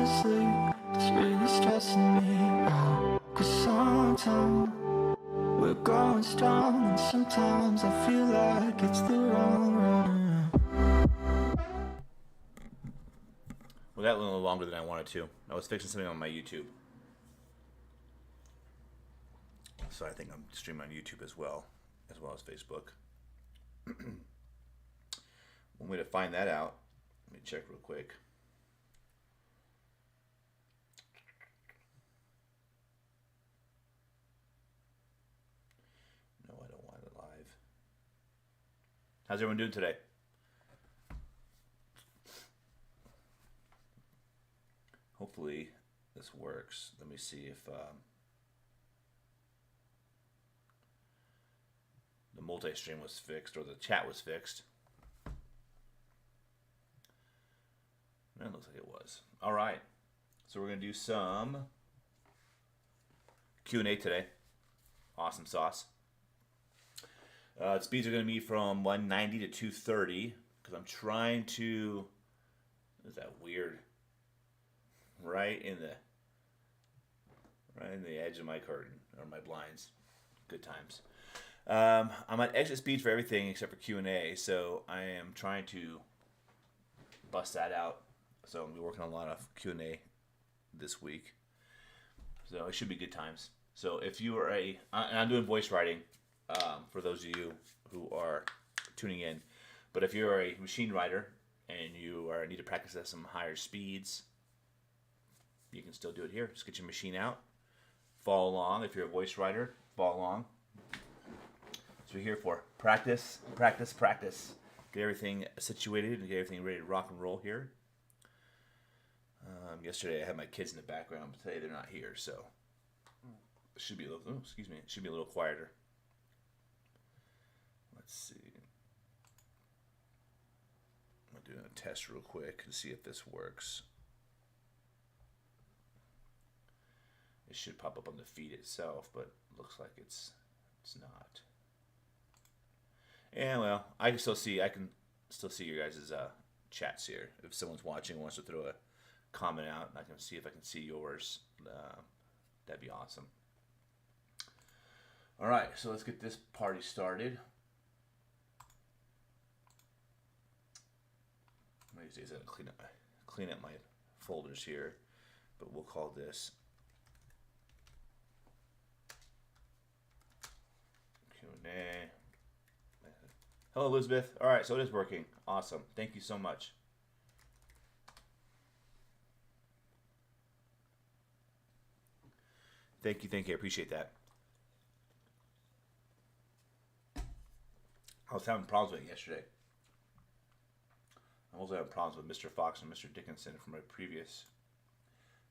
sleep. It's really stressing me out. 'Cause sometimes we're going strong, and sometimes I feel like it's the wrong run. Well, that went a little longer than I wanted to. I was fixing something on my YouTube. So I think I'm streaming on YouTube as well as Facebook. One way to find that out, let me check real quick. No, I don't want it live. How's everyone doing today? Hopefully this works. Let me see if the multi-stream was fixed or the chat was fixed. It looks like it was. All right. So we're going to do some Q&A today. Awesome sauce. Speeds are going to be from 190 to 230 because I'm trying to... Is that weird? Right in the edge of my curtain or my blinds. Good times. I'm at exit speeds for everything except for Q&A, so I am trying to bust that out. So I'm working on a lot of Q&A this week. So it should be good times. So if you are and I'm doing voice writing for those of you who are tuning in. But if you're a machine writer and you need to practice at some higher speeds, you can still do it here. Just get your machine out, follow along. If you're a voice writer, follow along. That's what we're here for. Practice, practice, practice. Get everything situated and get everything ready to rock and roll here. Yesterday I had my kids in the background, but today they're not here, so it should be a little. Oh, excuse me. It should be a little quieter. Let's see. I'm doing a test real quick to see if this works. It should pop up on the feed itself, but it looks like it's not. And well, I can still see your guys' chats here. If someone's watching and wants to throw a comment out, I can see if I can see yours. That'd be awesome. All right, so let's get this party started. One of these days I'm gonna clean up my folders here, but we'll call this Q&A. Hello, Elizabeth. All right, so it is working. Awesome. Thank you so much. Thank you. I appreciate that. I was having problems with it yesterday. I was having problems with Mr. Fox and Mr. Dickinson from my previous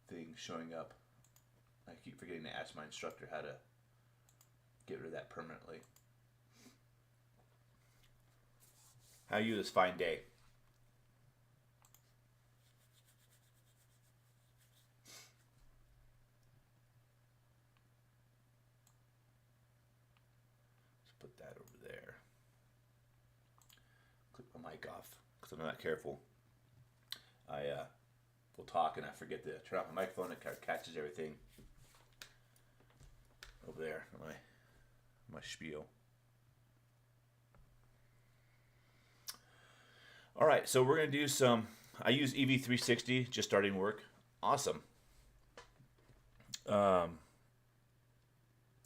thing showing up. I keep forgetting to ask my instructor how to get rid of that permanently. How are you this fine day? Let's put that over there. Click my mic off because I'm not careful. I will talk and I forget to turn off my microphone. It catches everything over there. My spiel. All right, so we're going to do some, I use EV360, just starting work. Awesome. Are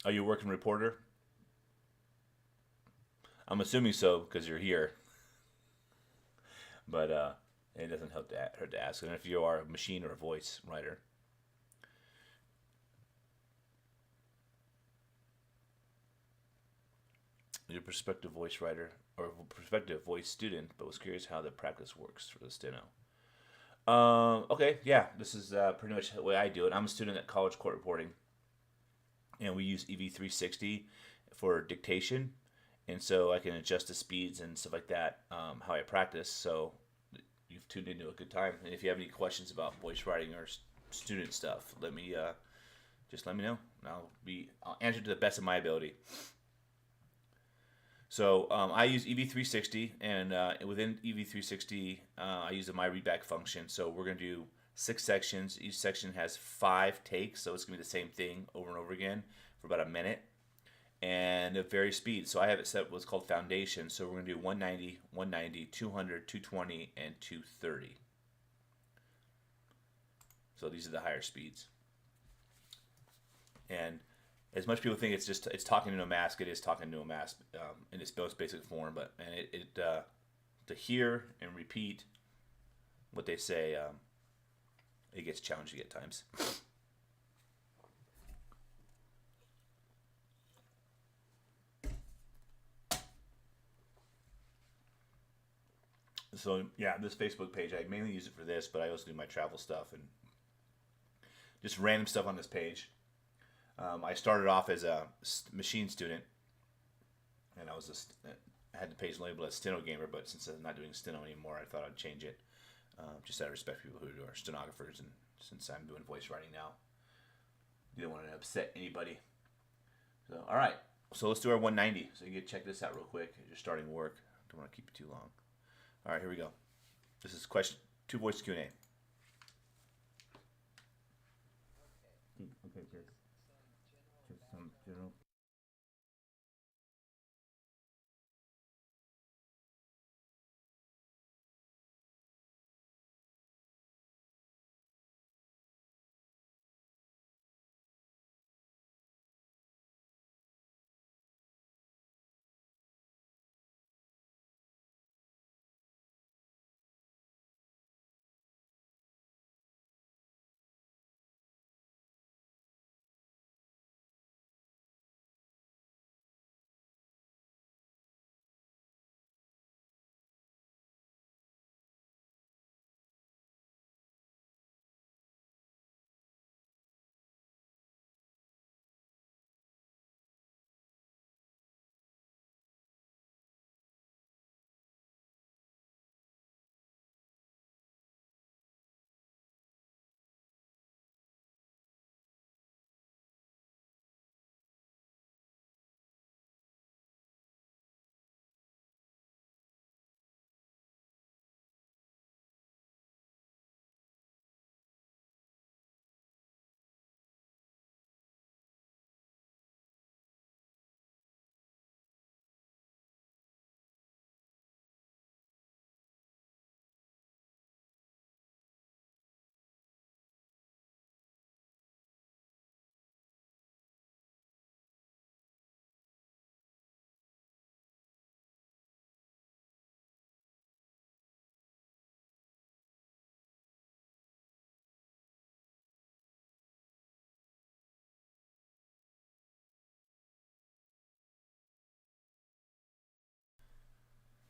you a working reporter? I'm assuming so because you're here. But it doesn't hurt to ask. And if you are a machine or a voice writer. You're a prospective voice writer or prospective voice student, but was curious how the practice works for the steno. Okay, yeah, this is pretty much the way I do it. I'm a student at College Court Reporting, and we use EV360 for dictation, and so I can adjust the speeds and stuff like that, how I practice. So you've tuned into a good time. And if you have any questions about voice writing or student stuff, let me know. I'll answer to the best of my ability. So I use EV360, and within EV360, I use the My Readback function. So we're going to do 6 sections. Each section has 5 takes, so it's going to be the same thing over and over again for about a minute. And it varies speed. So I have it set what's called foundation. So we're going to do 190, 190, 200, 220, and 230. So these are the higher speeds. And as much people think it's talking to a mask, it is talking to a mask in its most basic form. But to hear and repeat what they say, it gets challenging at times. So yeah, this Facebook page, I mainly use it for this, but I also do my travel stuff and just random stuff on this page. I started off as a machine student, and I had the page labeled as Steno Gamer, but since I'm not doing Steno anymore, I thought I'd change it, just out of respect for people who are stenographers, and since I'm doing voice writing now, didn't want to upset anybody. So all right, so let's do our 190. So you can check this out real quick as you're starting work. Don't want to keep it too long. All right, here we go. This is question 2 voice Q&A. Okay, just some general.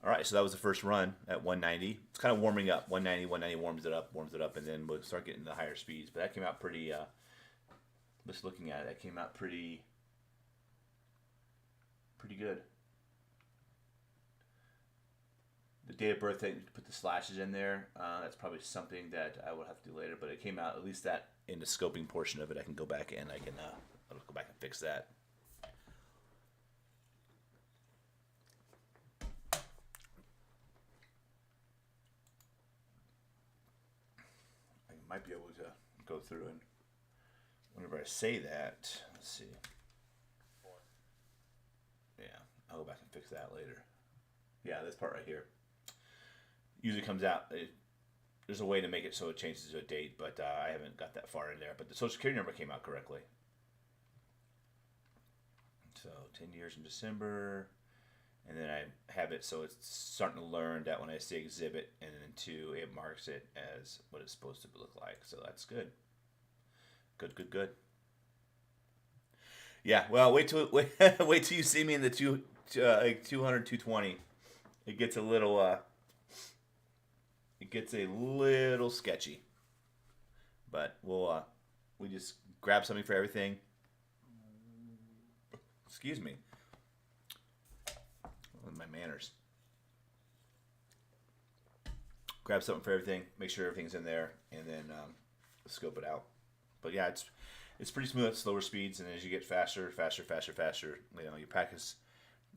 All right, so that was the first run at 190. It's kind of warming up. 190, 190 warms it up, and then we'll start getting the higher speeds. But that came out pretty. Just looking at it, that came out pretty good. The date of birth, put the slashes in there. That's probably something that I will have to do later. But it came out, at least that in the scoping portion of it, I can go back and I'll go back and fix that. I might be able to go through and whenever I say that, let's see. Yeah, I'll go back and fix that later. Yeah, this part right here. Usually comes out. There's a way to make it so it changes to a date, but I haven't got that far in there. But the Social Security number came out correctly. So 10 years in December, and then I have it so it's starting to learn that when I say exhibit and then 2, it marks it as what it's supposed to look like. So that's good. Good. Yeah, well, wait till you see me in the 200, 220. It gets a little sketchy. But we just grab something for everything. Excuse me. My manners. Grab something for everything. Make sure everything's in there, and then scope it out. But yeah, it's pretty smooth at slower speeds, and as you get faster, you practice.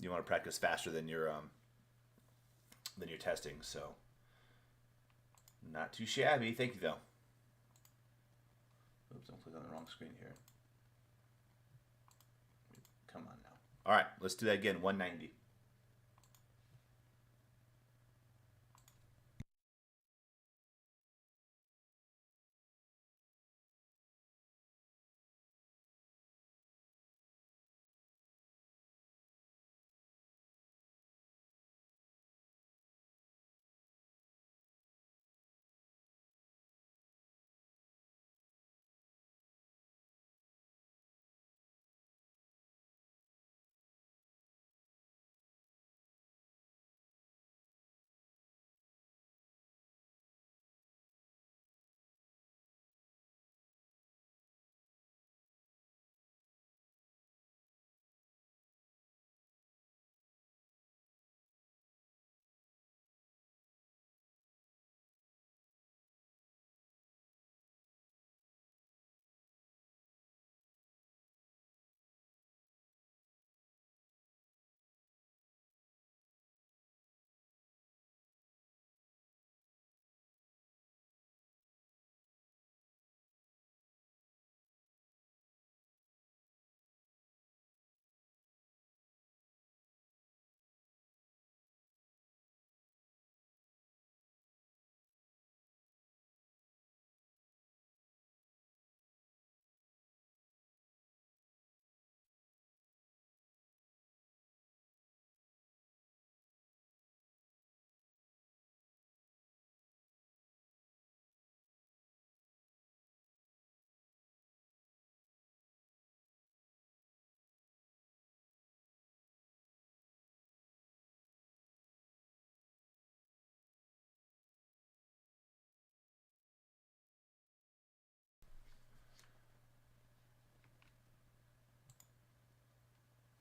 You want to practice faster than your testing. So not too shabby. Thank you though. click on the wrong screen here. Come on now. All right, let's do that again. 190.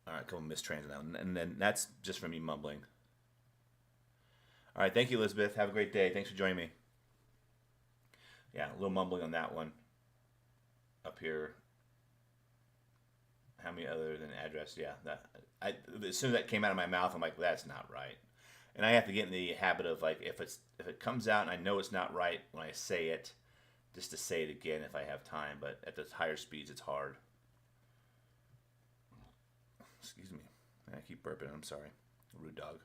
All right, a couple mistrans now, and then that's just from me mumbling. All right, thank you, Elizabeth. Have a great day. Thanks for joining me. Yeah, a little mumbling on that one. Up here. How many other than address? Yeah, that as soon as that came out of my mouth, I'm like, that's not right. And I have to get in the habit of like, if it comes out and I know it's not right when I say it, just to say it again if I have time. But at the higher speeds, it's hard. Excuse me. I keep burping. I'm sorry. Rude dog.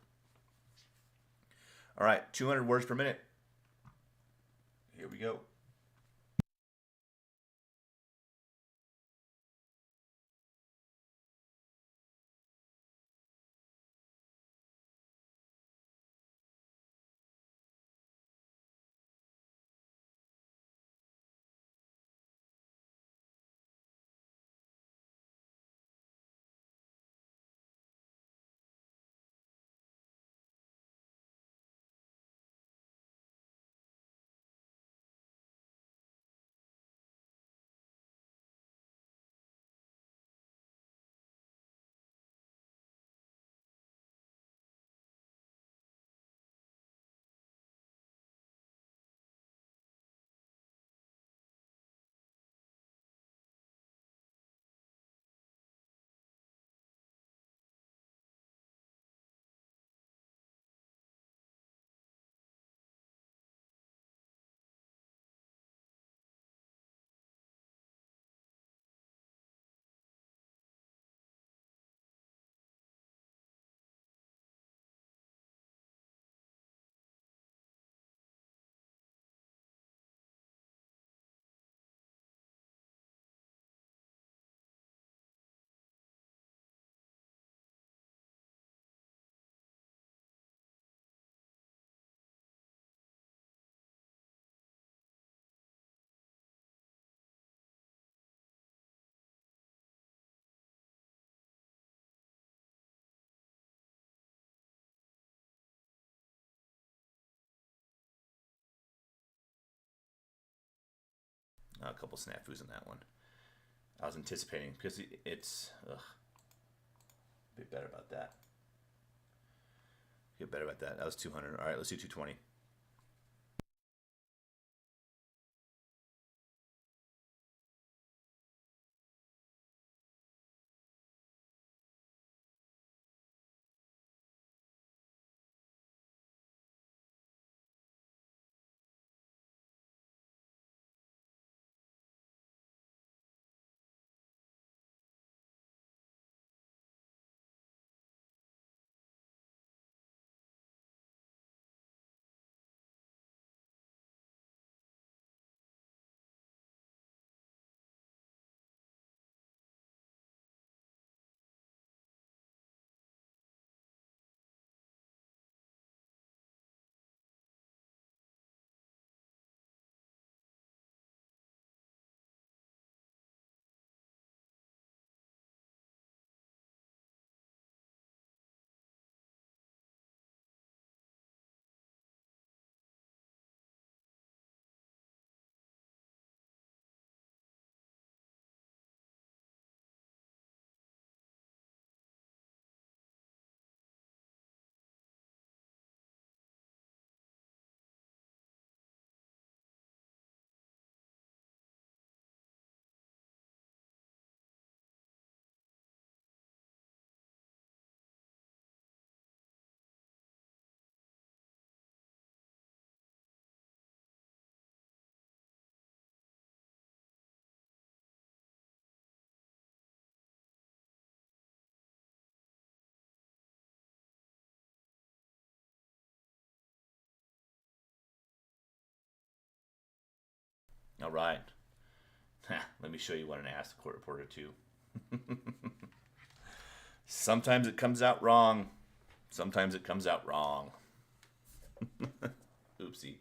All right, 200 words per minute. Here we go. A couple snafus in that one. I was anticipating because it's get better about that. Get better about that. That was 200. All right, let's do 220. All right. Let me show you what an Ask the Court Reporter too. Sometimes it comes out wrong. Sometimes it comes out wrong. Oopsie.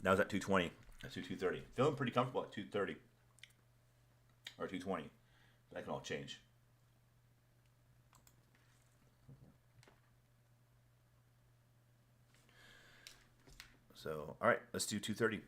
That was at 220. That's 230. Feeling pretty comfortable at 230 or 220. That can all change. So, all right, let's do 230.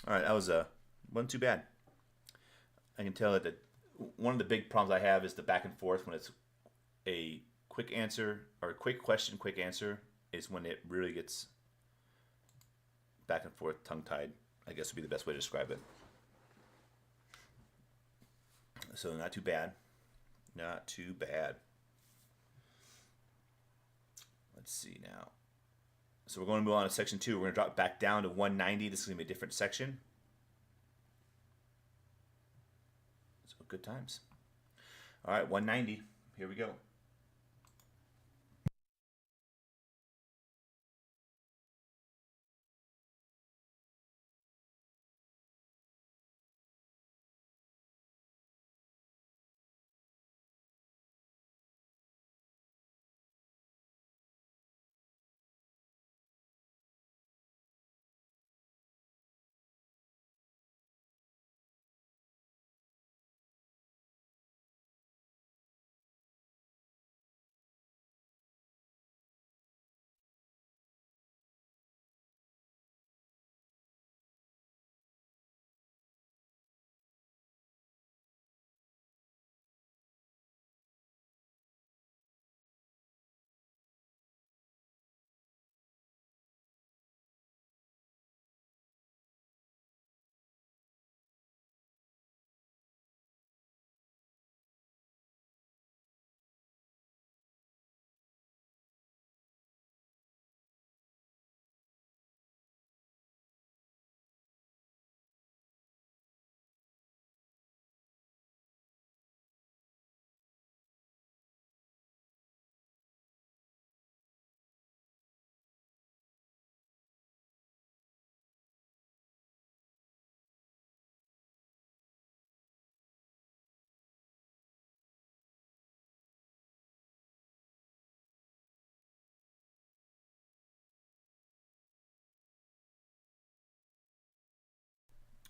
All right, that was wasn't too bad. I can tell that one of the big problems I have is the back and forth when it's a quick answer or a quick question, quick answer is when it really gets back and forth, tongue tied. I guess would be the best way to describe it. So not too bad. Not too bad. Let's see now. So we're going to move on to section 2. We're going to drop back down to 190. This is going to be a different section. So good times. All right, 190. Here we go.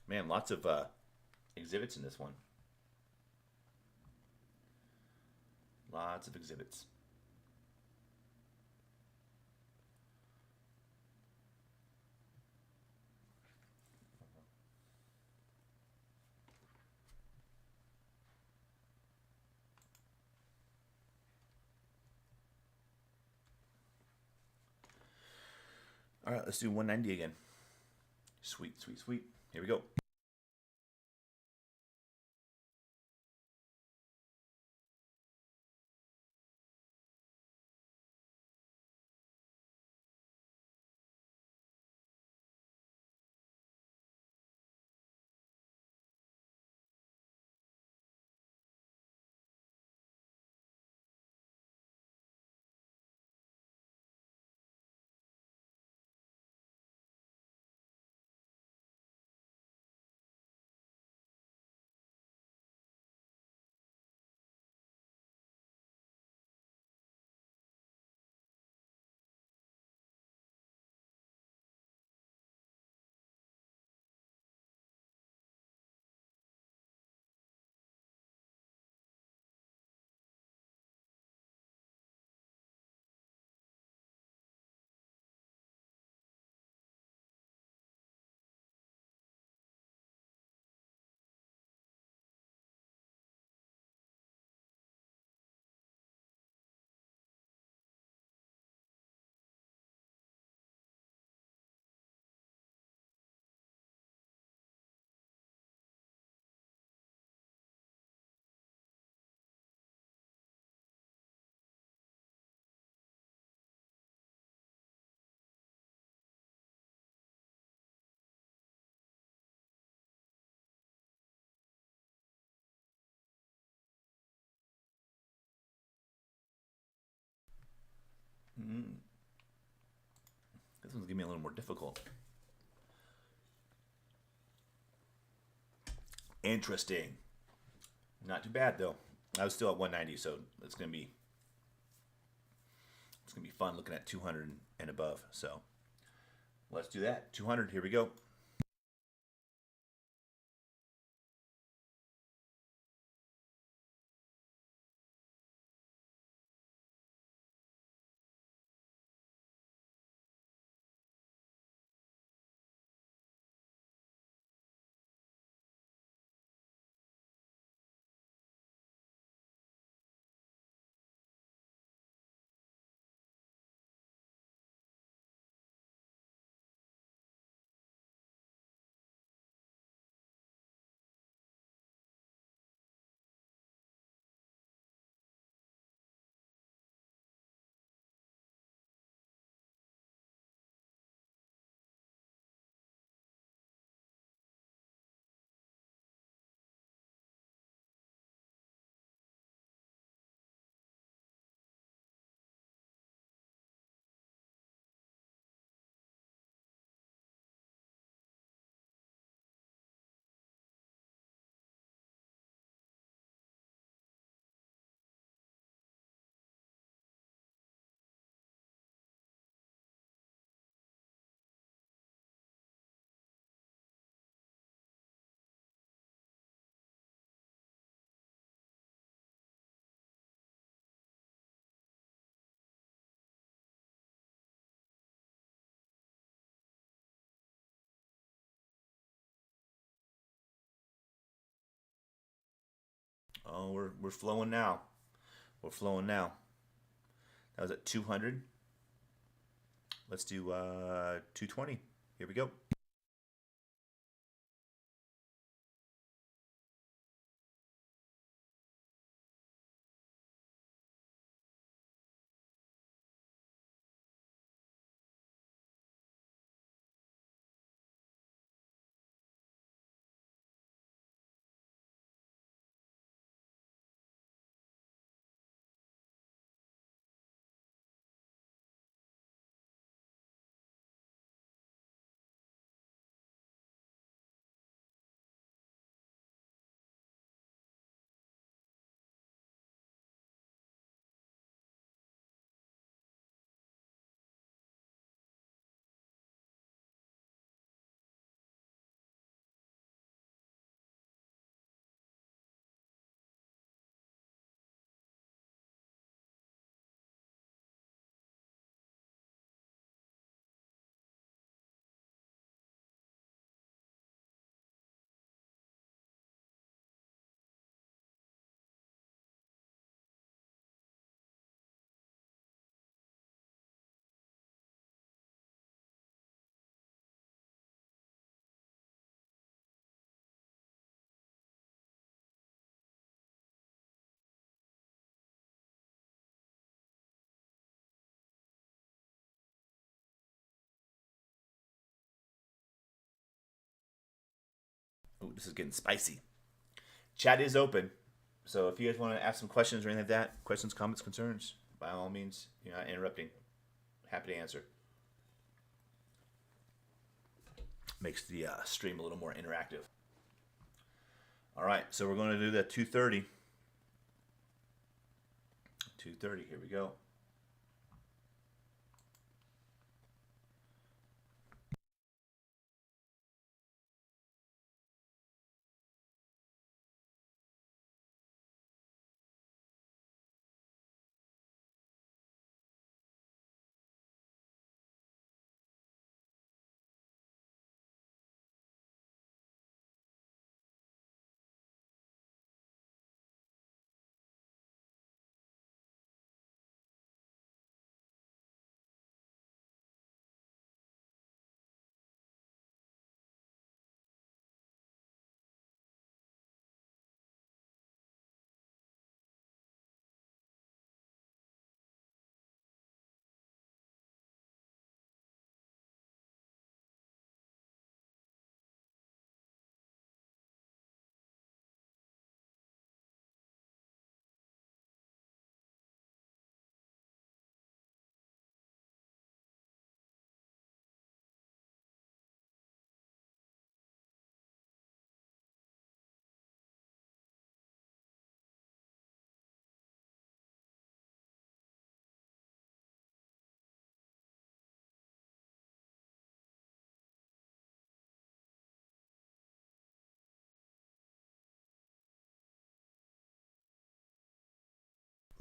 Man, lots of exhibits in this one. Lots of exhibits. All right, let's do 190 again. Sweet, sweet, sweet. Here we go. This one's gonna be a little more difficult. Interesting. Not too bad though. I was still at 190, so it's gonna be fun looking at 200 and above. So let's do that. 200. Here we go. Oh, we're flowing now. We're flowing now. That was at 200. Let's do 220. Here we go. Oh, this is getting spicy. Chat is open. So if you guys want to ask some questions or anything like that, questions, comments, concerns, by all means, you're not interrupting. Happy to answer. Makes the stream a little more interactive. All right, so we're going to do the 230. 230, here we go.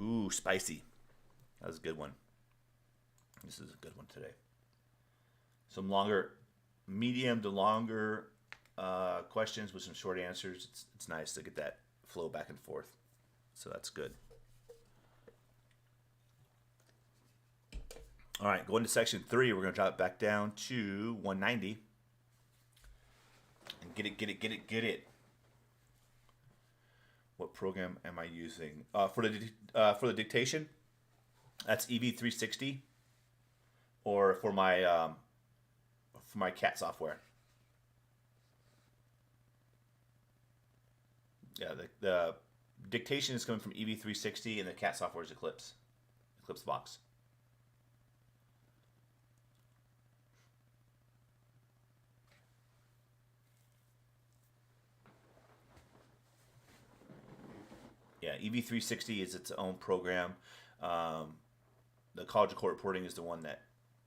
Ooh, spicy. That was a good one. This is a good one today. Some longer, medium to longer questions with some short answers. It's nice to get that flow back and forth. So that's good. All right, going to section 3, we're going to drop it back down to 190. And get it. What program am I using for the dictation? That's EV360, or for my CAT software. Yeah, the dictation is coming from EV360, and the CAT software is Eclipse Box. Yeah, EV360 is its own program. The College of Court Reporting is the one that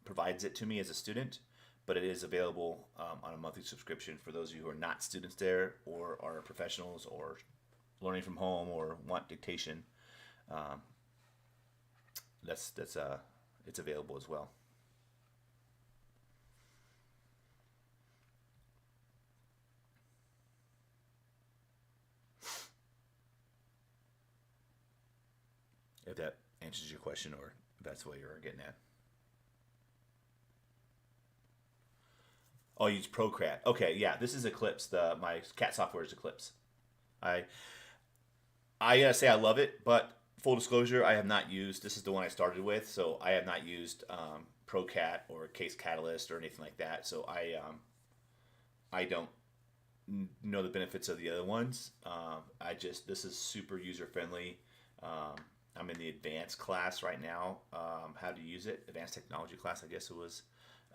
provides it to me as a student, but it is available on a monthly subscription for those of you who are not students there, or are professionals, or learning from home, or want dictation. It's available as well. If that answers your question, or if that's what you're getting at. Oh, you use Procrat. Okay, yeah, this is Eclipse. My CAT software is Eclipse. I gotta say I love it, but full disclosure, I have not used. This is the one I started with, so I have not used Procat or Case Catalyst or anything like that. So I don't know the benefits of the other ones. This is super user friendly. I'm in the advanced class right now, how to use it, advanced technology class, I guess it was.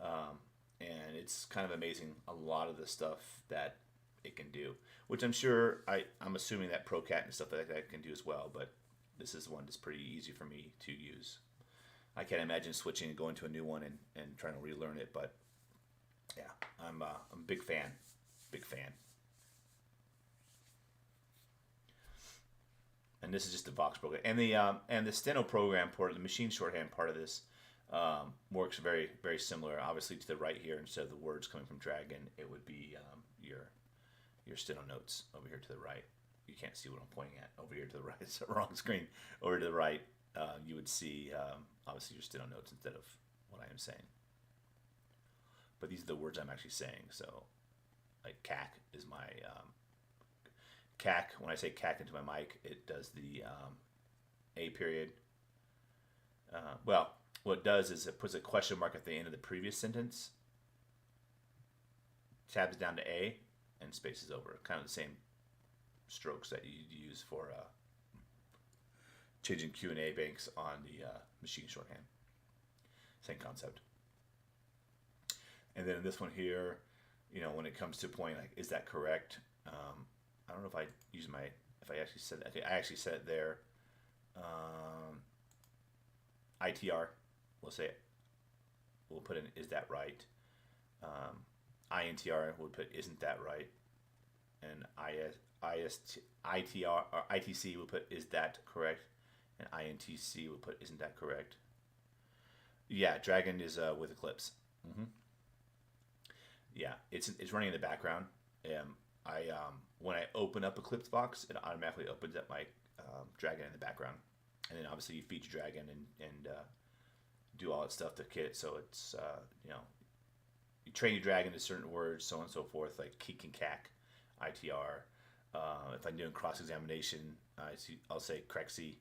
And it's kind of amazing a lot of the stuff that it can do, which I'm assuming that Procat and stuff like that can do as well, but this is one that's pretty easy for me to use. I can't imagine switching and going to a new one and trying to relearn it, but yeah, I'm a big fan. And this is just the Vox program, and the Steno program part, the machine shorthand part of this, works very, very similar. Obviously, to the right here, instead of the words coming from Dragon, it would be your Steno notes over here to the right. You can't see what I'm pointing at over here to the right. It's the wrong screen. Over to the right, you would see obviously your Steno notes instead of what I am saying. But these are the words I'm actually saying. So, like CAC is my CAC. When I say CAC into my mic, it does the A period. Well, what it does is it puts a question mark at the end of the previous sentence, tabs down to A, and spaces over. Kind of the same strokes that you use for changing Q&A banks on the machine shorthand. Same concept. And then in this one here, when it comes to point, like, is that correct? I don't know if I actually said that. Okay, I actually said it there. ITR, we'll put in, is that right? INTR, we'll put, isn't that right? And ITR or ITC, we'll put, is that correct? And INTC, we'll put, isn't that correct? Yeah, Dragon is with Eclipse. Mm-hmm. Yeah, it's running in the background. When I open up Eclipse Box, it automatically opens up my Dragon in the background, and then obviously you feed your Dragon and do all that stuff to kit. So it's you train your Dragon to certain words, so on and so forth, like Keek and Cack, ITR. If I'm doing cross examination, I'll say Crexy,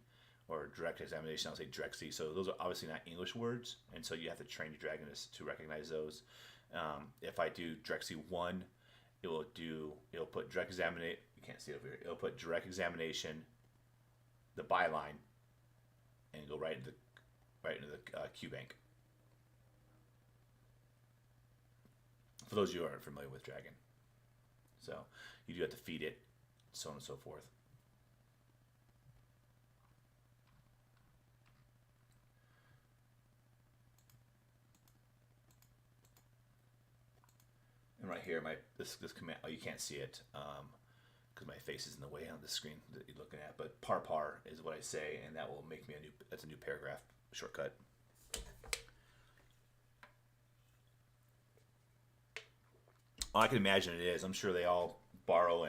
or direct examination, I'll say Drexy. So those are obviously not English words, and so you have to train your Dragon to recognize those. If I do Drexy 1, it'll put direct examination. You can't see it over here. It'll put direct examination, the byline, and go right into the Q bank. For those of you who aren't familiar with Dragon, so you do have to feed it, so on and so forth. And right here, this command. Oh, you can't see it because my face is in the way on the screen that you're looking at. But par is what I say, and that will make me that's a new paragraph shortcut. I can imagine it is. I'm sure they all borrow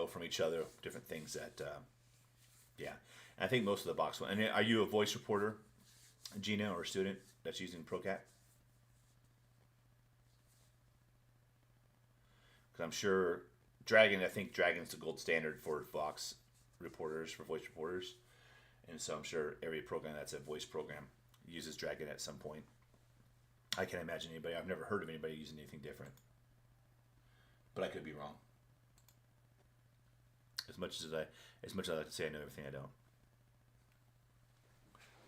from each other different things that, yeah. And I think most of the box one. And are you a voice reporter, Gina, or a student that's using ProCat? Because I'm sure I think Dragon's the gold standard for Vox reporters, for voice reporters. And so I'm sure every program that's a voice program uses Dragon at some point. I can't imagine anybody. I've never heard of anybody using anything different. But I could be wrong. As much as I like to say I know everything, I don't.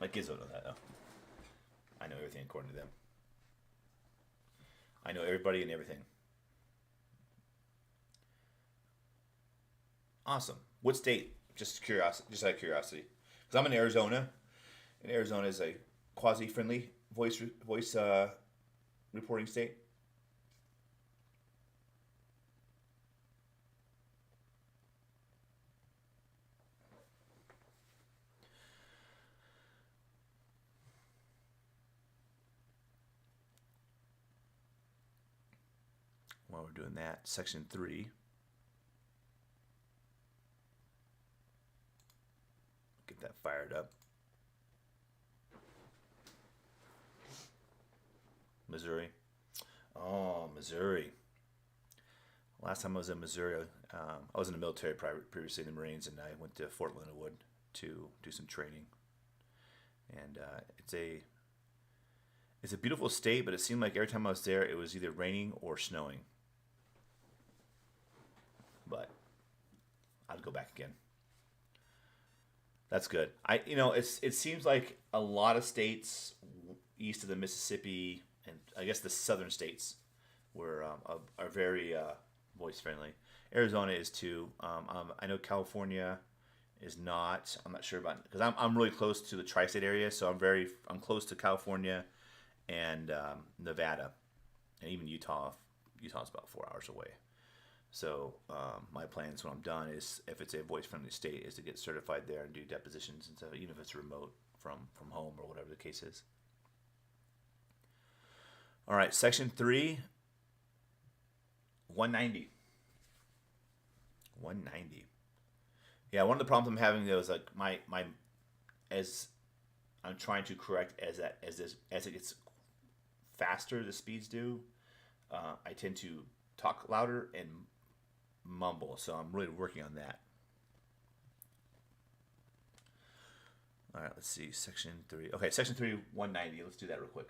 Like Gizmo know that though. I know everything according to them. I know everybody and everything. Awesome. What state? Just out of curiosity. Because I'm in Arizona, and Arizona is a quasi-friendly voice reporting state. While we're doing that, section 3. Get that fired up. Missouri. Oh, Missouri. Last time I was in Missouri, I was in the military previously in the Marines, and I went to Fort Leonard Wood to do some training. And it's a beautiful state, but it seemed like every time I was there, it was either raining or snowing. But I'd go back again. That's good. It seems like a lot of states east of the Mississippi, and I guess the southern states, are very voice friendly. Arizona is too. I know California is not. I'm not sure about, because I'm really close to the tri-state area, so I'm close to California and Nevada, and even Utah. Utah's about 4 hours away. So my plans when I'm done is, if it's a voice-friendly state, is to get certified there and do depositions and stuff, even if it's remote from home or whatever the case is. All right, section 3, 190. 190. Yeah, one of the problems I'm having though is like my as I'm trying to correct as it gets faster, the speeds do. I tend to talk louder and mumble, so I'm really working on that. All right, let's see, section 3. Okay, section 3, 190. Let's do that real quick.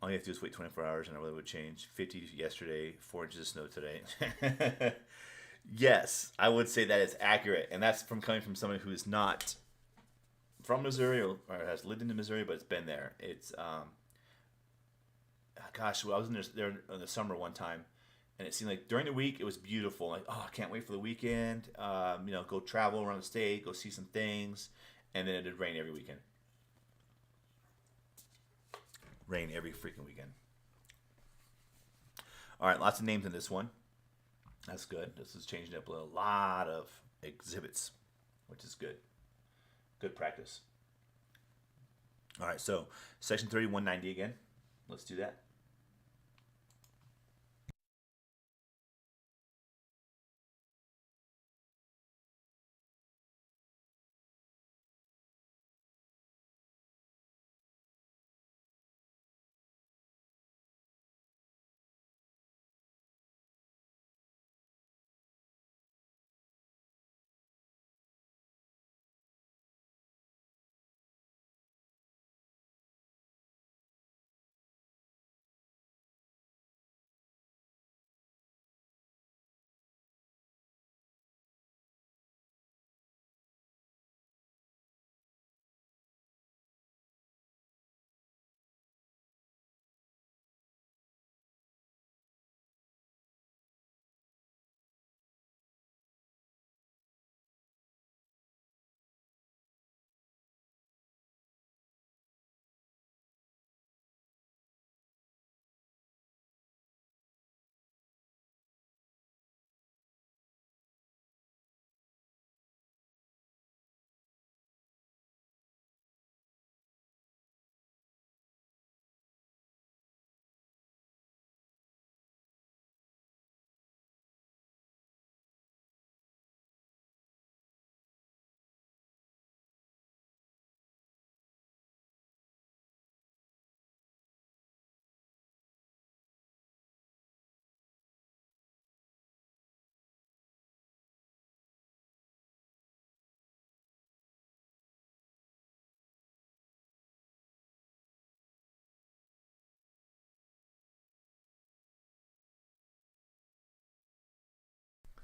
All you have to do is wait 24 hours and the weather would change. 50 yesterday, 4 inches of snow today. Yes, I would say that is accurate. And that's from coming from someone who is not from Missouri or has lived in Missouri, but it's been there. It's, gosh, well, I was there in the summer one time. And it seemed like during the week it was beautiful. Like, oh, I can't wait for the weekend. Go travel around the state, go see some things, and then it'd rain every weekend. Rain every freaking weekend. All right, lots of names in this one. That's good. This is changing up a lot of exhibits, which is good. Good practice. All right, so section 3190 again. Let's do that.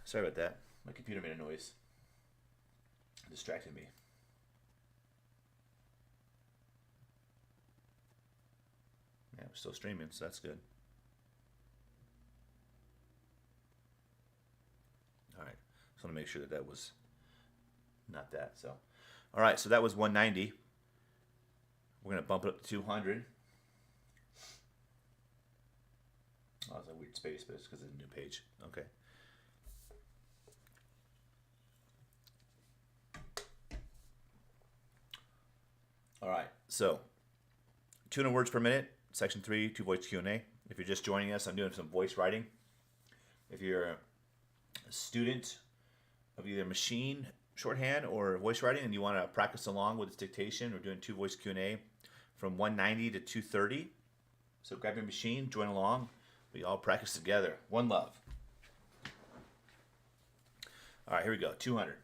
Sorry about that. My computer made a noise. It distracted me. Yeah, we're still streaming, so that's good. All right. Just want to make sure that that was not that. So, all right. So that was 190. We're gonna bump it up to 200. Oh, it's a weird space, but it's because it's a new page. Okay. All right. So, 200 words per minute. Section 3, 2 voice Q&A. If you're just joining us, I'm doing some voice writing. If you're a student of either machine shorthand or voice writing and you want to practice along with this dictation, we're doing 2 voice Q&A from 190 to 230. So grab your machine, join along. We all practice together. One love. All right, here we go. 200.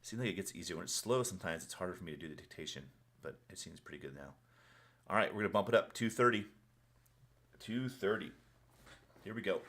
Seems like it gets easier when it's slow. Sometimes it's harder for me to do the dictation, but it seems pretty good now. All right, we're gonna bump it up. 2:30. 2:30. Here we go.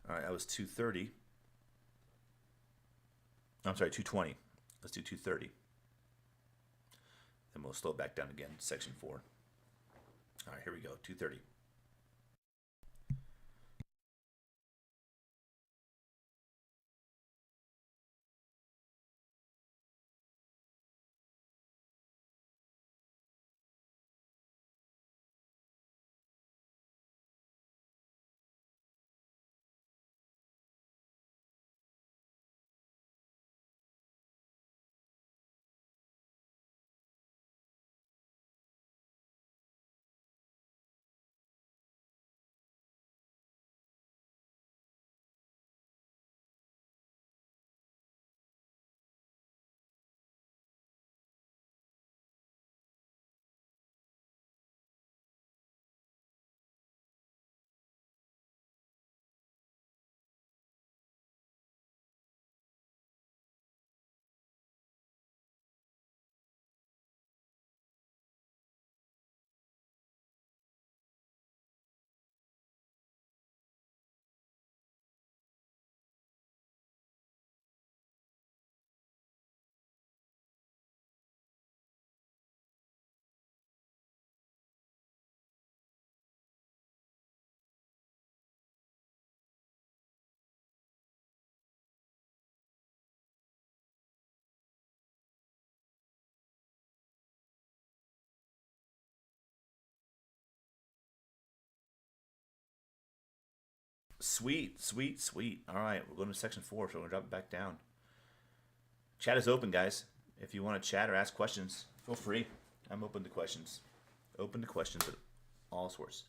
All right, that was 2:30. I'm sorry, 2:20. Let's do 2:30. Then we'll slow it back down again, section 4. All right, here we go, 2:30. Sweet, sweet, sweet. All right, we're going to section 4, so we're going to drop it back down. Chat is open, guys. If you want to chat or ask questions, feel free. I'm open to questions. Open to questions of all sorts.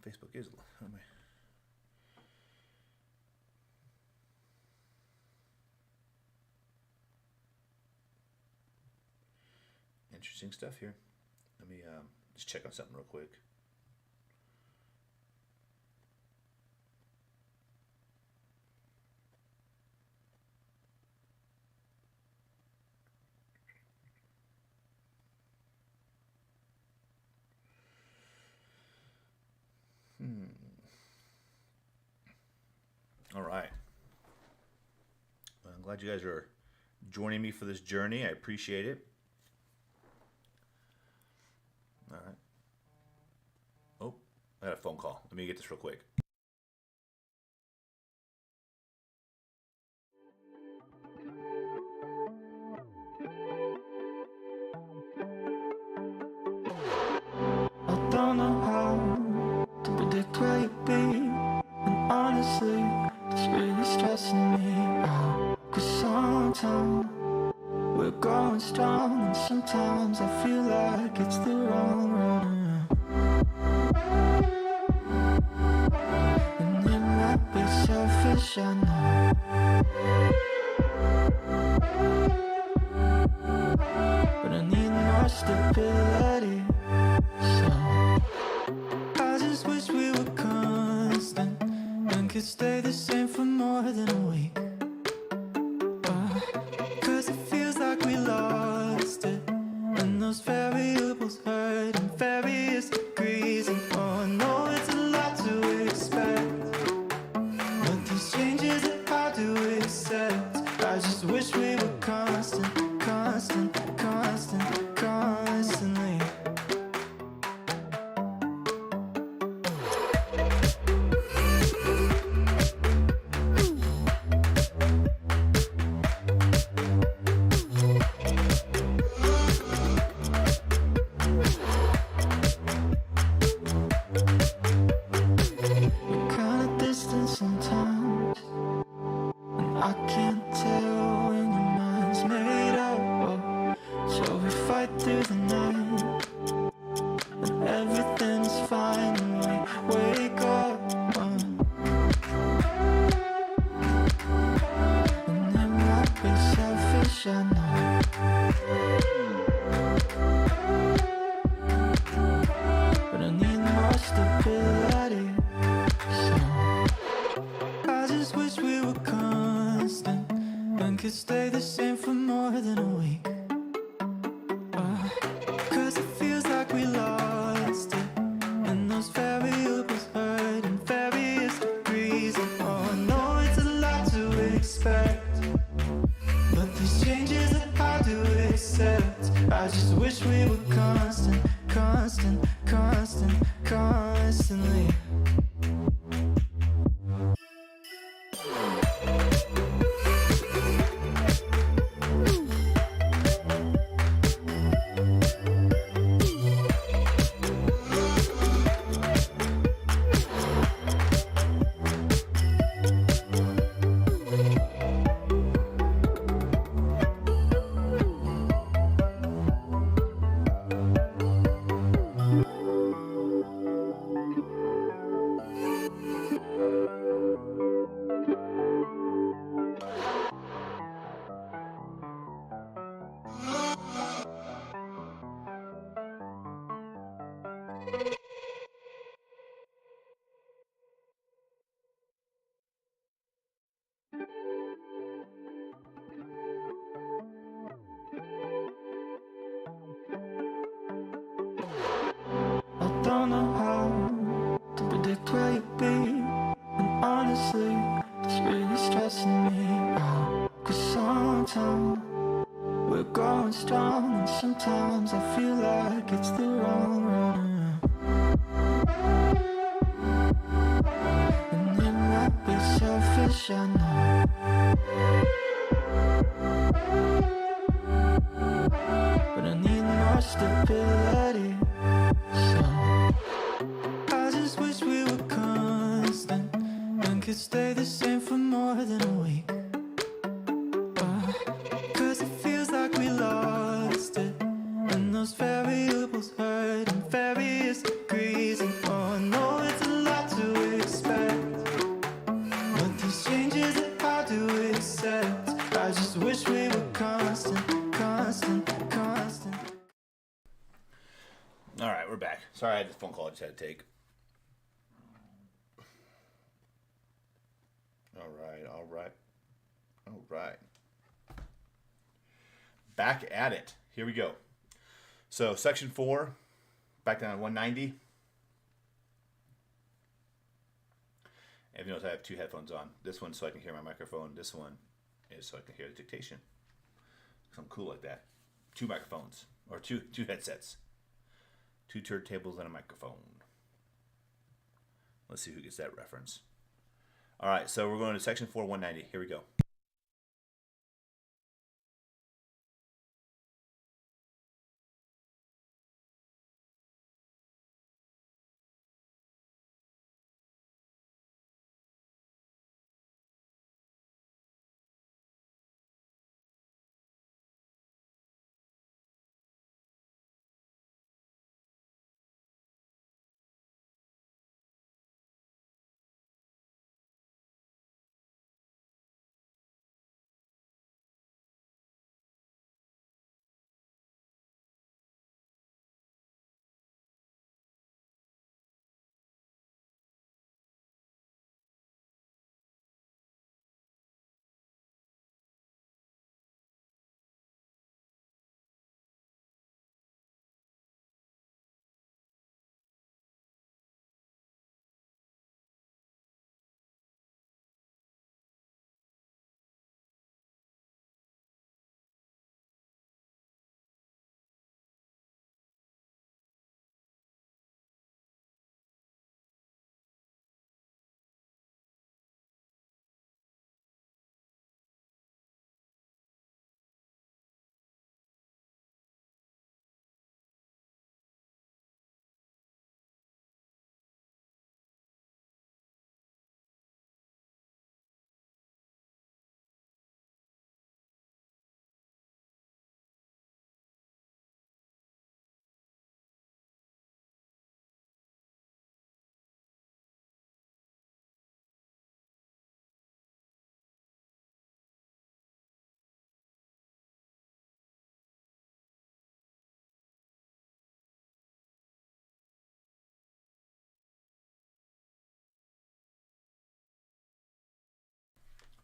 Facebook is. Interesting stuff here. Let me just check on something real quick. All right. Well, I'm glad you guys are joining me for this journey. I appreciate it. All right. Oh, I got a phone call. Let me get this real quick. I don't know how to predict where you'll be, and honestly, it's really stressing me out. 'Cause sometimes we're going strong, and sometimes I feel like various degrees. And oh, I know it's a lot to expect, but these changes are hard to accept. I just wish we were constant, constant, constant, constantly. We're kinda distant sometimes, and I can't tell when your mind's made up. Oh, so we fight through the night, and everything's fine, and we wake up. And it might be selfish, I know, but I need more stability. So I just wish we were constant and could stay the same for more than a week. Cause it feels like we lost it, and those variables hurt in various degrees. And oh, I know it's a lot to expect, but these changes are hard to accept. I just wish we were constant, constant, constant, constantly. I don't know how to predict where you'll be, and honestly, it's really stressing me out. Cause sometimes we're growing strong, and sometimes I feel like it's the wrong run. And it might be selfish, I know, but I need more stability. So I just wish we were constant and could stay the same for more than a week. Cause it feels like we lost it, and those variables hurt in various degrees. And oh, I know it's a lot to expect, but these changes are hard to accept. I just wish we were constant, constant, constant. All right, we're back. Sorry, I had this phone call I just had to take. All right. Back at it. Here we go. So, section 4, back down to 190. And you notice I have 2 headphones on. This one so I can hear my microphone. This one is so I can hear the dictation. I'm cool like that. 2 microphones, or two headsets. 2 turntables and a microphone. Let's see who gets that reference. All right, so we're going to section 4, 190. Here we go.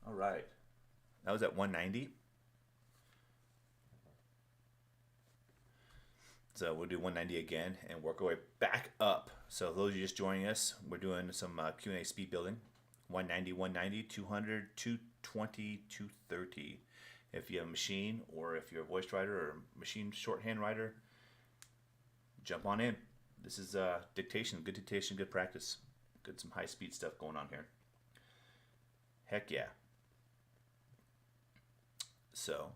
All right. That was at 190. So we'll do 190 again and work our way back up. So those of you just joining us, we're doing some Q&A speed building. 190, 190, 200, 220, 230. If you have a machine, or if you're a voice writer or machine shorthand writer, jump on in. This is dictation, good practice. Good, some high speed stuff going on here. Heck yeah. So,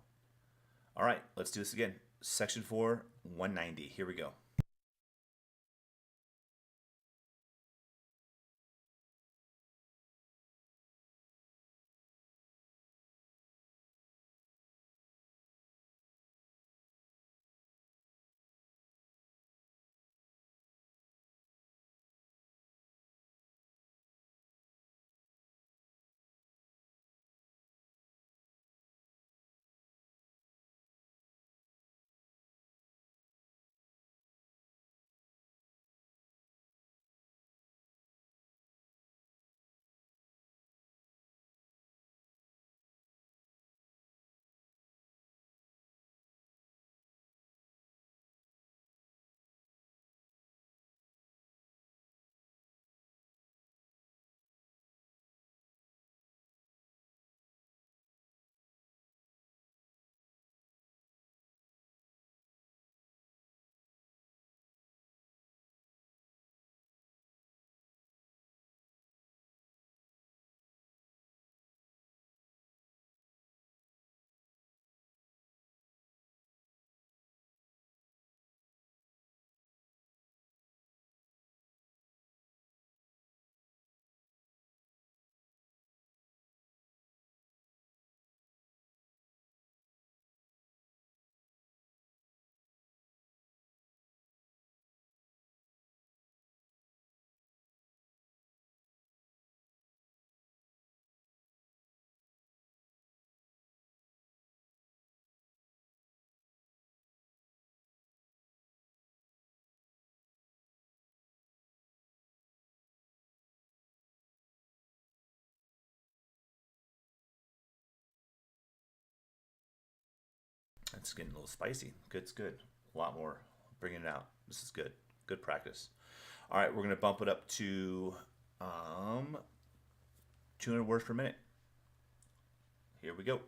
all right, let's do this again. Section 4, 190. Here we go. That's getting a little spicy. Good's good. A lot more. Bringing it out. This is good. Good practice. All right, we're going to bump it up to 200 words per minute. Here we go.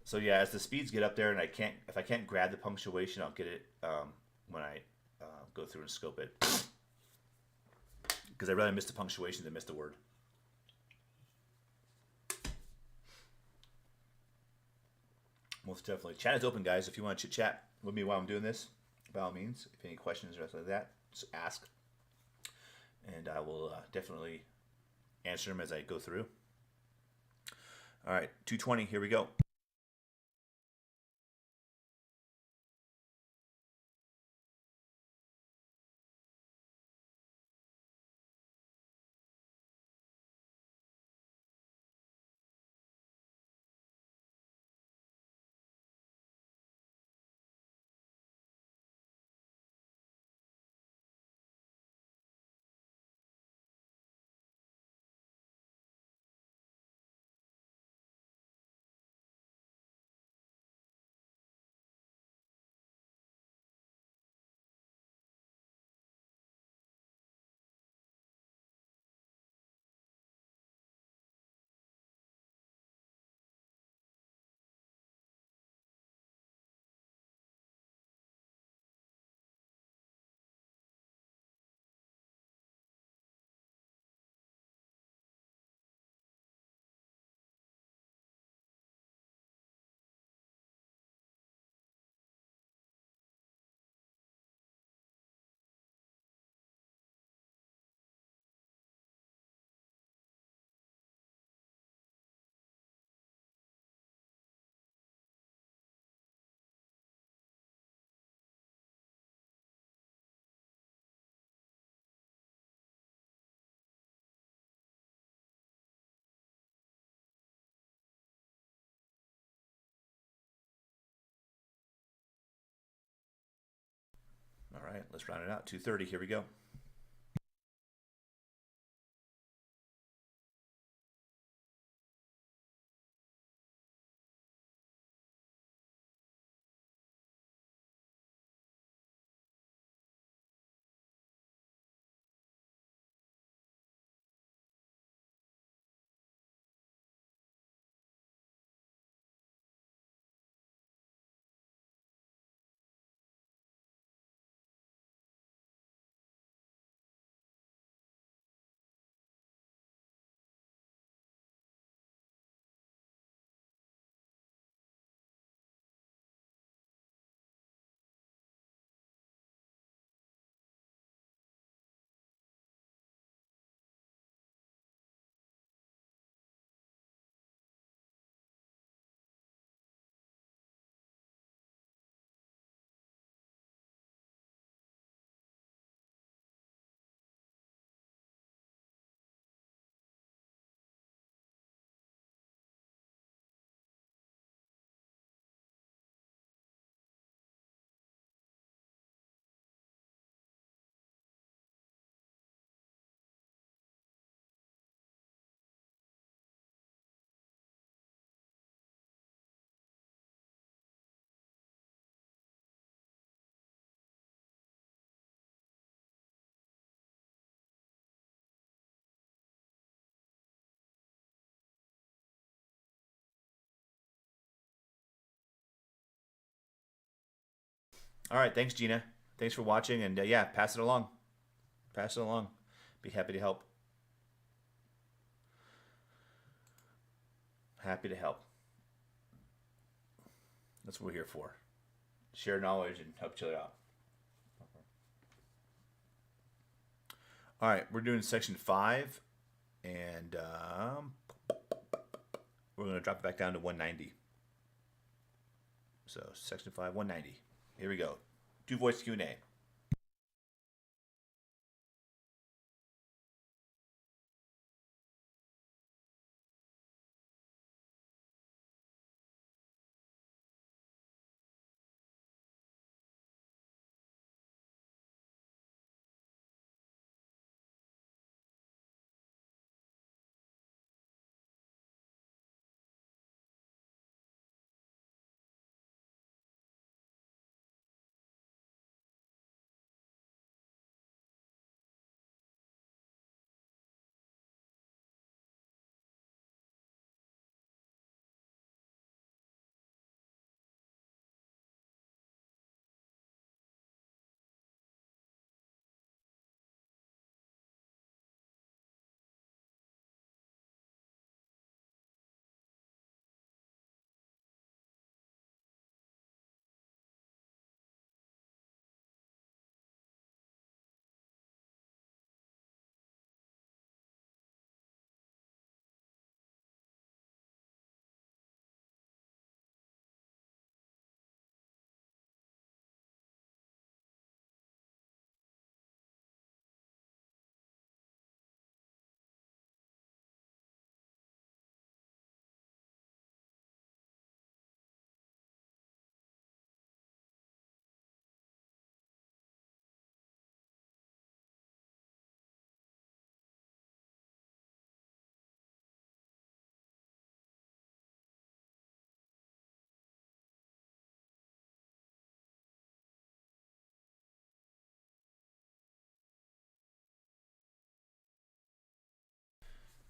So yeah, as the speeds get up there, and if I can't grab the punctuation, I'll get it when I go through and scope it, because I rather miss the punctuation than miss the word. Most definitely. Chat is open, guys. If you want to chit chat with me while I'm doing this, by all means. If any questions or something like that, just ask, and I will definitely answer them as I go through. All right, 220. Here we go. let's round it out. 2:30. Here we go. All right. Thanks, Gina. Thanks for watching. And yeah, pass it along. Pass it along. Be happy to help. Happy to help. That's what we're here for. Share knowledge and help each other out. All right, we're doing section 5, and we're going to drop it back down to 190. So section 5, 190. Here we go. Do voice Q&A.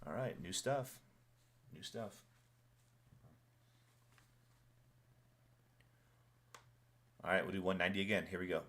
All right, new stuff. New stuff. All right, we'll do 190 again. Here we go.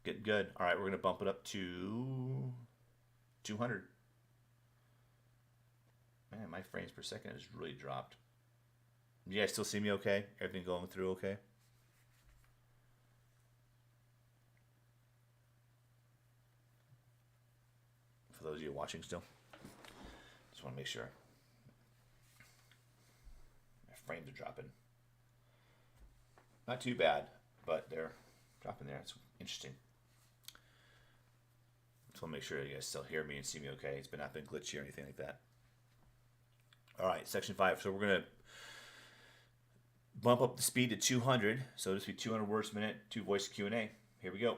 Getting good. All right, we're going to bump it up to 200. Man, my frames per second has really dropped. You guys still see me okay? Everything going through okay? For those of you watching still. Just want to make sure. My frames are dropping. Not too bad, but they're dropping there. It's interesting. Just want to make sure you guys still hear me and see me okay. It's not been glitchy or anything like that. All right, section 5. So we're going to bump up the speed to 200. So this will be 200 words a minute, 2 voice Q&A. Here we go.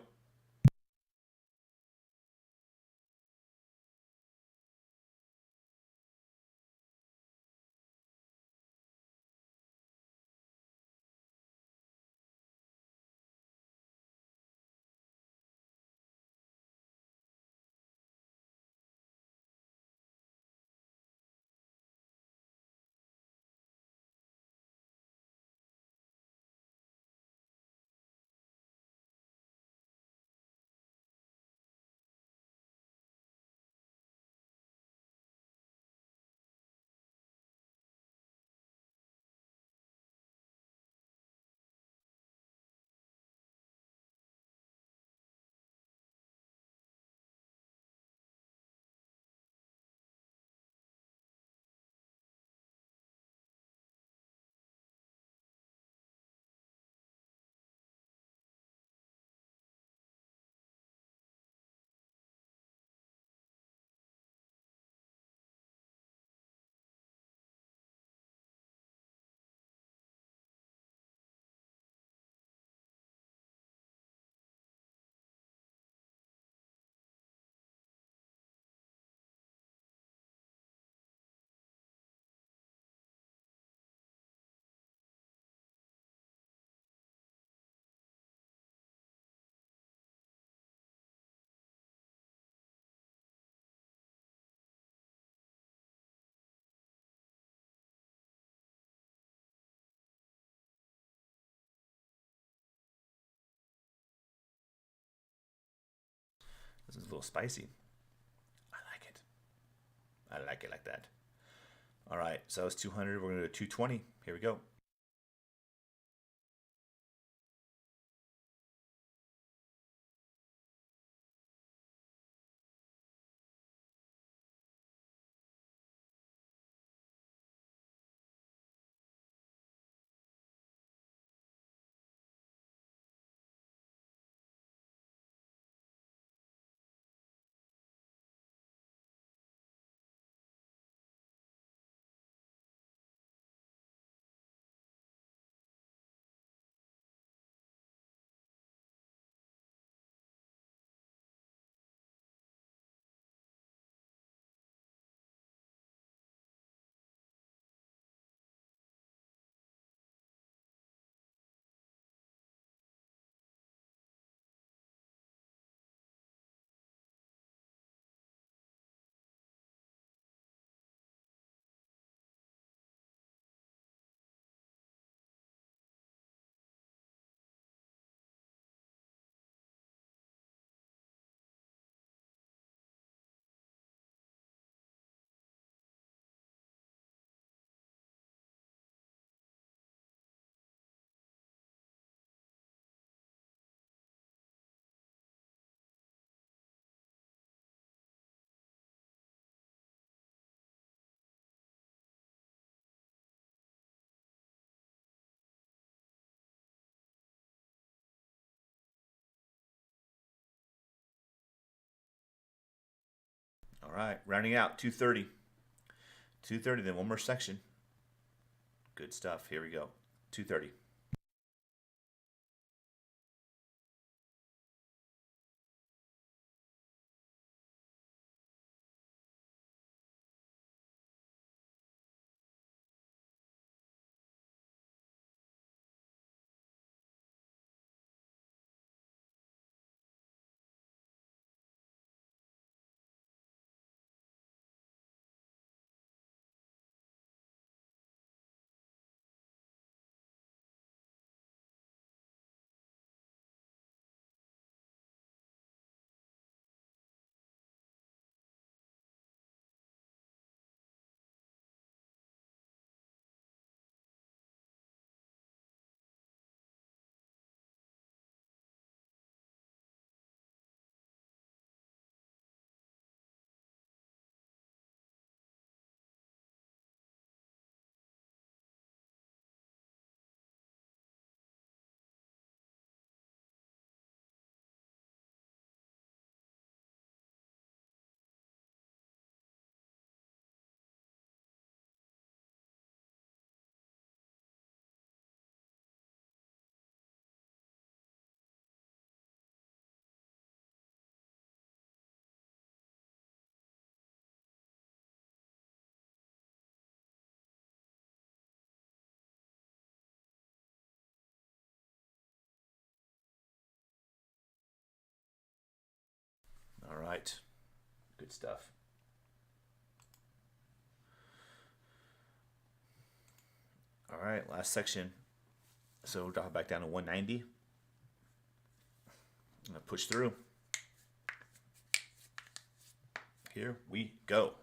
This is a little spicy. I like it. I like it like that. All right, so it's 200. We're going to do 220. Here we go. All right, rounding out 230. 230, then one more section. Good stuff. Here we go. 230. Good stuff. All right, last section. So drop it back down to 190. I'm gonna push through. Here we go.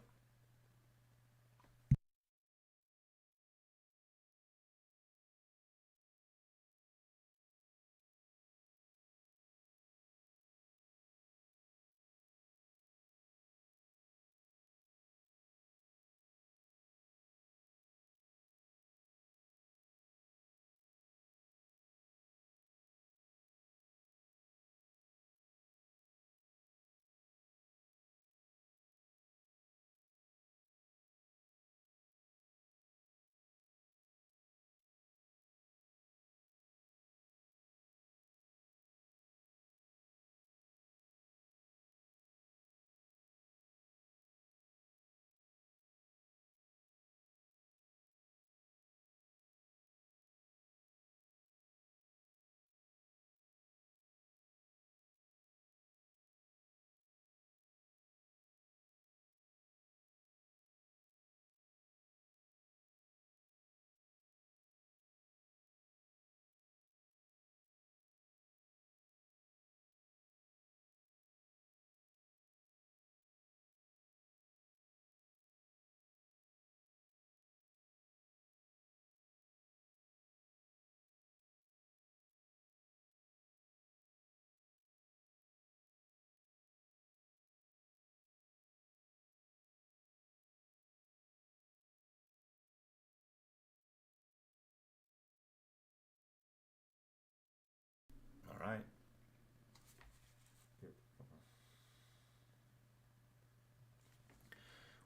All right.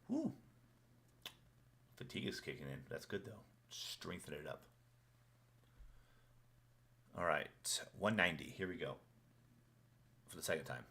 Woo. Fatigue is kicking in. That's good though. Strengthen it up. All right, 190. Here we go. For the second time.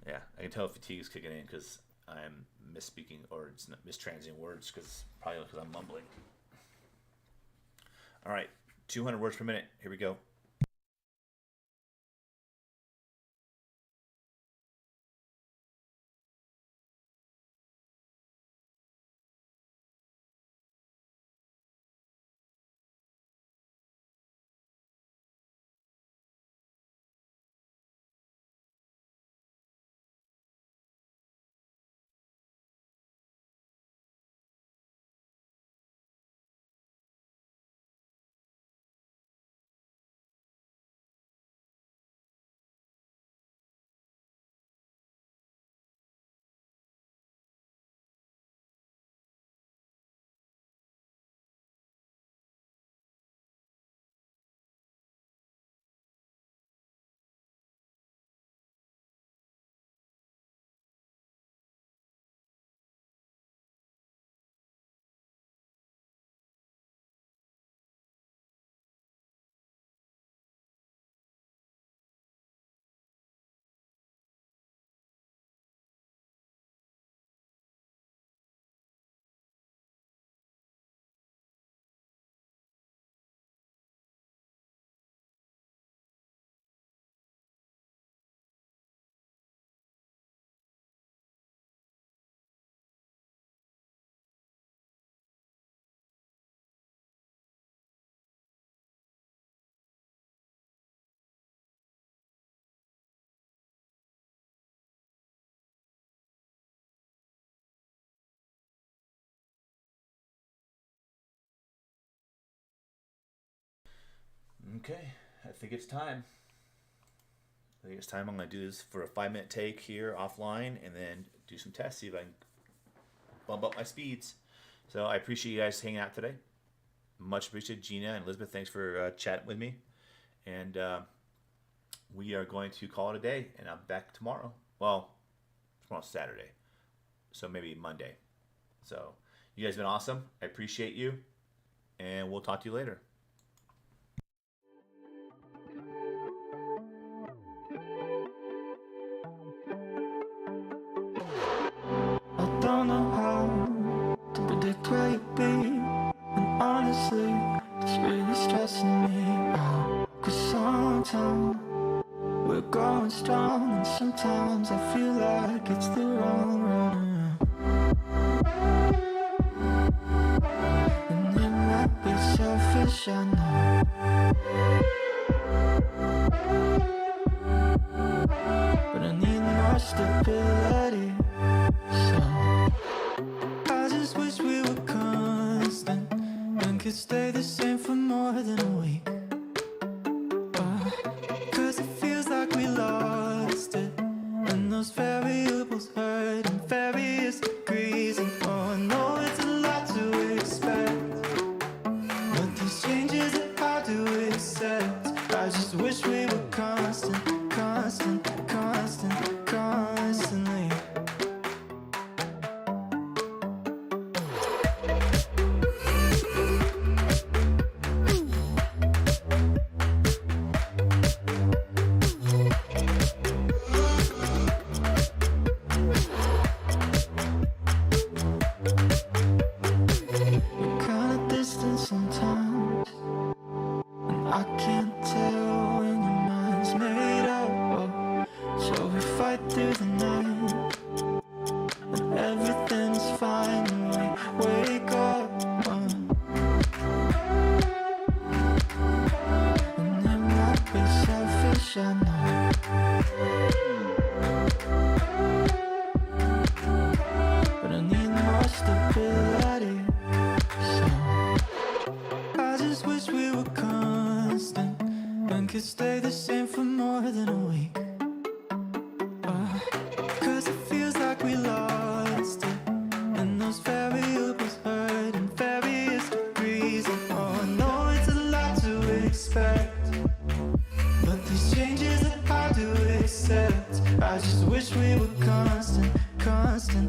Yeah, I can tell fatigue is kicking in because I'm misspeaking or it's not mistranslating words because probably because I'm mumbling. All right, 200 words per minute. Here we go. Okay, I think it's time. I think it's time. I'm going to do this for a 5-minute take here offline and then do some tests, see if I can bump up my speeds. So I appreciate you guys hanging out today. Much appreciated. Gina and Elizabeth, thanks for chatting with me. And we are going to call it a day, and I'm back tomorrow. Well, tomorrow's Saturday, so maybe Monday. So you guys have been awesome. I appreciate you, and we'll talk to you later. I don't know how to predict where you'll be, and honestly, it's really stressing me out. 'Cause sometimes we're growing strong, and sometimes I feel like it's the wrong run. And it might be selfish, I know, but I need more stability. So I just wish we were constant and could stay the same for more than a week. 'Cause it feels like we lost it, and those variables hurt in various degrees. And oh, I know it's a lot to expect, but these changes are hard to accept. I just wish we were constant, constant, constant, constantly. You're kinda distant sometimes, and I can't tell when your mind's made up. Oh, so we fight through the night, and everything's fine when we wake up. And it might be selfish, I know, but I need more stability. So I just wish we were constant and could stay the same for more than a week. 'Cause it feels like we lost it, and those variables hurt in various degrees. And oh, I know it's a lot to expect, but these changes are hard to accept. I just wish we were constant, constant,